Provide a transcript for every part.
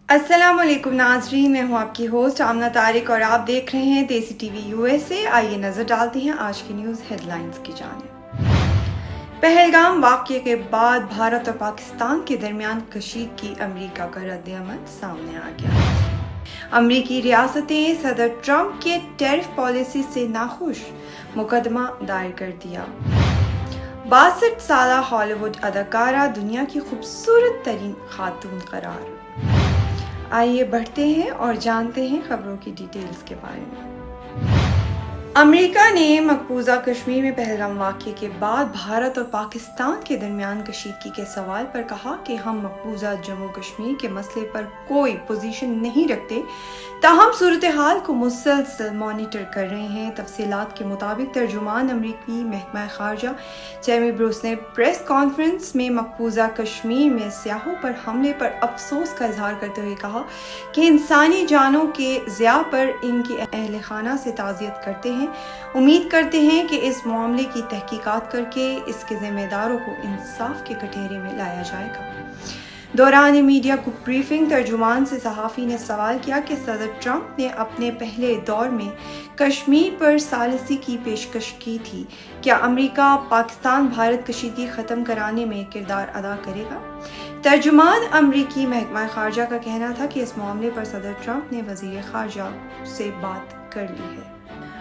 السلام علیکم ناظرین، میں ہوں آپ کی ہوسٹ آمنہ طارق اور آپ دیکھ رہے ہیں دیسی ٹی وی USA۔ آئیے نظر ڈالتے ہیں آج کی نیوز ہیڈ لائنز کی جانب۔ پہلگام واقعے کے بعد بھارت اور پاکستان کے درمیان کشیدگی، امریکہ کا رد عمل سامنے آ گیا۔ امریکی ریاستیں صدر ٹرمپ کے ٹیرف پالیسی سے ناخوش، مقدمہ دائر کر دیا۔ 62 سالہ ہالی ووڈ اداکارہ دنیا کی خوبصورت ترین خاتون قرار۔ آئیے بڑھتے ہیں اور جانتے ہیں خبروں کی ڈیٹیلز کے بارے میں۔ امریکہ نے مقبوضہ کشمیر میں پہلگام واقعے کے بعد بھارت اور پاکستان کے درمیان کشیدگی کے سوال پر کہا کہ ہم مقبوضہ جموں کشمیر کے مسئلے پر کوئی پوزیشن نہیں رکھتے، تاہم صورتحال کو مسلسل مانیٹر کر رہے ہیں۔ تفصیلات کے مطابق ترجمان امریکی محکمہ خارجہ ٹیمی بروس نے پریس کانفرنس میں مقبوضہ کشمیر میں سیاحوں پر حملے پر افسوس کا اظہار کرتے ہوئے کہا کہ انسانی جانوں کے ضیاع پر ان کے اہل خانہ سے تعزیت کرتے ہیں۔ امید کرتے ہیں کہ اس معاملے کی تحقیقات کر کے اس کے ذمہ داروں کو انصاف کے کٹہرے میں لایا جائے گا۔ دوران میڈیا کو بریفنگ ترجمان سے صحافی نے سوال کیا کہ صدر ٹرمپ نے اپنے پہلے دور میں کشمیر پر ثالثی کی پیشکش کی تھی، کیا امریکہ پاکستان بھارت کشیدگی ختم کرانے میں کردار ادا کرے گا؟ ترجمان امریکی محکمہ خارجہ کا کہنا تھا کہ اس معاملے پر صدر ٹرمپ نے وزیر خارجہ سے بات کر لی ہے۔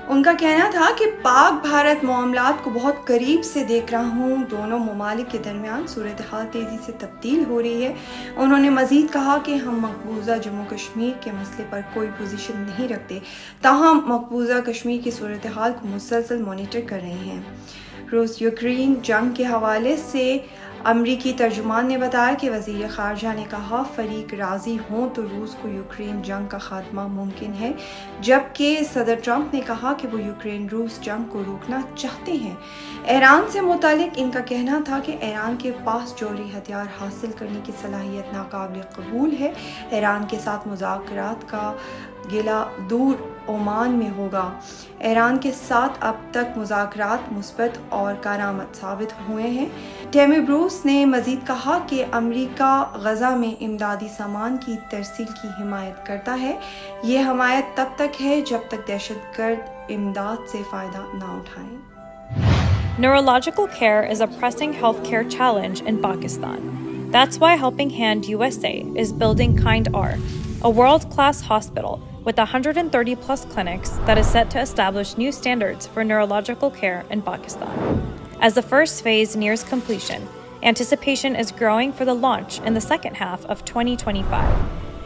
ان کا کہنا تھا کہ پاک بھارت معاملات کو بہت قریب سے دیکھ رہا ہوں، دونوں ممالک کے درمیان صورتحال تیزی سے تبدیل ہو رہی ہے۔ انہوں نے مزید کہا کہ ہم مقبوضہ جموں کشمیر کے مسئلے پر کوئی پوزیشن نہیں رکھتے، تاہم مقبوضہ کشمیر کی صورتحال کو مسلسل مانیٹر کر رہے ہیں۔ روس یوکرین جنگ کے حوالے سے امریکی ترجمان نے بتایا کہ وزیر خارجہ نے کہا فریق راضی ہوں تو روس کو یوکرین جنگ کا خاتمہ ممکن ہے، جبکہ صدر ٹرمپ نے کہا کہ وہ یوکرین روس جنگ کو روکنا چاہتے ہیں۔ ایران سے متعلق ان کا کہنا تھا کہ ایران کے پاس جوہری ہتھیار حاصل کرنے کی صلاحیت ناقابل قبول ہے۔ ایران کے ساتھ مذاکرات کا گلہ دور عمان میں ہوگا۔ ایران کے ساتھ اب تک مذاکرات مثبت اور کارآمد ثابت ہوئے ہیں۔ ٹیمی بروس نے مزید کہا کہ امریکہ غزہ میں امدادی سامان کی ترسیل کی حمایت کرتا ہے۔ یہ حمایت تب تک ہے جب تک دہشت گرد امداد سے فائدہ نہ اٹھائیں۔ Neurological care is a pressing healthcare challenge in Pakistan. That's why Helping Hand USA is building Kind R, a world-class hospital with 130 plus clinics that is set to establish new standards for neurological care in Pakistan. As the first phase nears completion, anticipation is growing for the launch in the second half of 2025.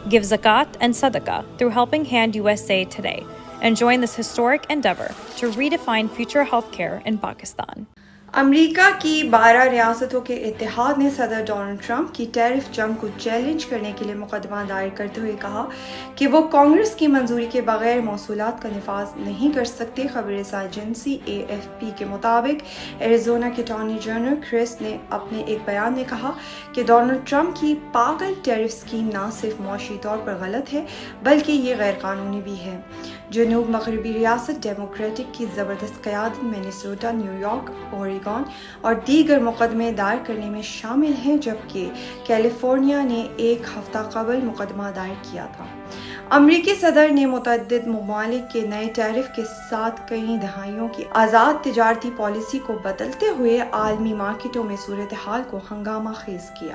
Give zakat and sadaqah through Helping Hand USA today and join this historic endeavor to redefine future healthcare in Pakistan. امریکہ کی 12 ریاستوں کے اتحاد نے صدر Donald Trump کی tariff جنگ کو challenge کرنے کے لیے مقدمہ دائر کرتے ہوئے کہا کہ وہ کانگریس کی منظوری کے بغیر موصولات کا نفاذ نہیں کر سکتے۔ خبر رساں ایجنسی AFP کے مطابق ایریزونا کے اٹارنی جنرل کرس نے اپنے ایک بیان میں کہا کہ ڈونلڈ ٹرمپ کی پاگل ٹیرف اسکیم نہ صرف معاشی طور پر غلط ہے بلکہ یہ غیر قانونی بھی ہے۔ جنوب مغربی ریاست ڈیموکریٹک کی زبردست قیادت مینیسوٹا، نیو یارک، اوریگون اور دیگر مقدمے دائر کرنے میں شامل ہیں، جبکہ کیلیفورنیا نے ایک ہفتہ قبل مقدمہ دائر کیا تھا۔ امریکی صدر نے متعدد ممالک کے نئے ٹیرف کے ساتھ کئی دہائیوں کی آزاد تجارتی پالیسی کو بدلتے ہوئے عالمی مارکیٹوں میں صورتحال کو ہنگامہ خیز کیا۔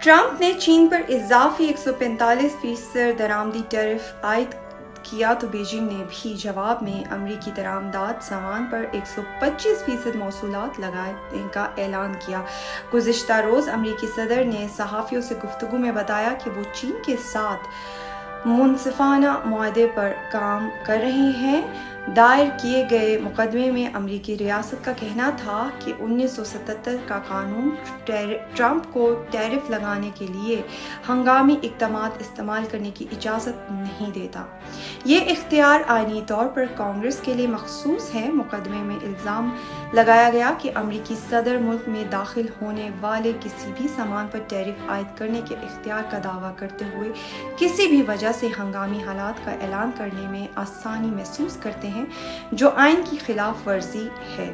ٹرمپ نے چین پر اضافی 145% درآمدی ٹیرف عائد کیا تو بیجنگ نے بھی جواب میں امریکی درآمدات سامان پر 125% موصولات لگانے کا اعلان کیا۔ گزشتہ روز امریکی صدر نے صحافیوں سے گفتگو میں بتایا کہ وہ چین کے ساتھ منصفانہ معاہدے پر کام کر رہے ہیں۔ دائر کیے گئے مقدمے میں امریکی ریاست کا کہنا تھا کہ 1977 کا قانون ٹرمپ کو ٹیرف لگانے کے لیے ہنگامی اقدامات استعمال کرنے کی اجازت نہیں دیتا۔ یہ اختیار آئینی طور پر کانگریس کے لیے مخصوص ہے۔ مقدمے میں الزام لگایا گیا کہ امریکی صدر ملک میں داخل ہونے والے کسی بھی سامان پر ٹیرف عائد کرنے کے اختیار کا دعویٰ کرتے ہوئے کسی بھی وجہ سے ہنگامی حالات کا اعلان کرنے میں آسانی محسوس کرتے ہیں، جو آئین کی خلاف ورزی ہے۔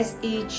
SAG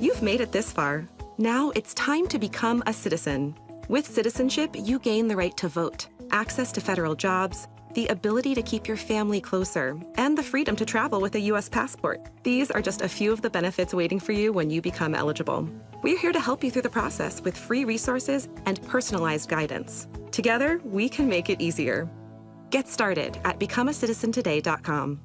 You've made it this far. Now it's time to become a citizen. With citizenship, you gain the right to vote, access to federal jobs, the ability to keep your family closer, and the freedom to travel with a U.S. passport. These are just a few of the benefits waiting for you when you become eligible. We're here to help you through the process with free resources and personalized guidance. Together, we can make it easier. Get started at becomeacitizentoday.com.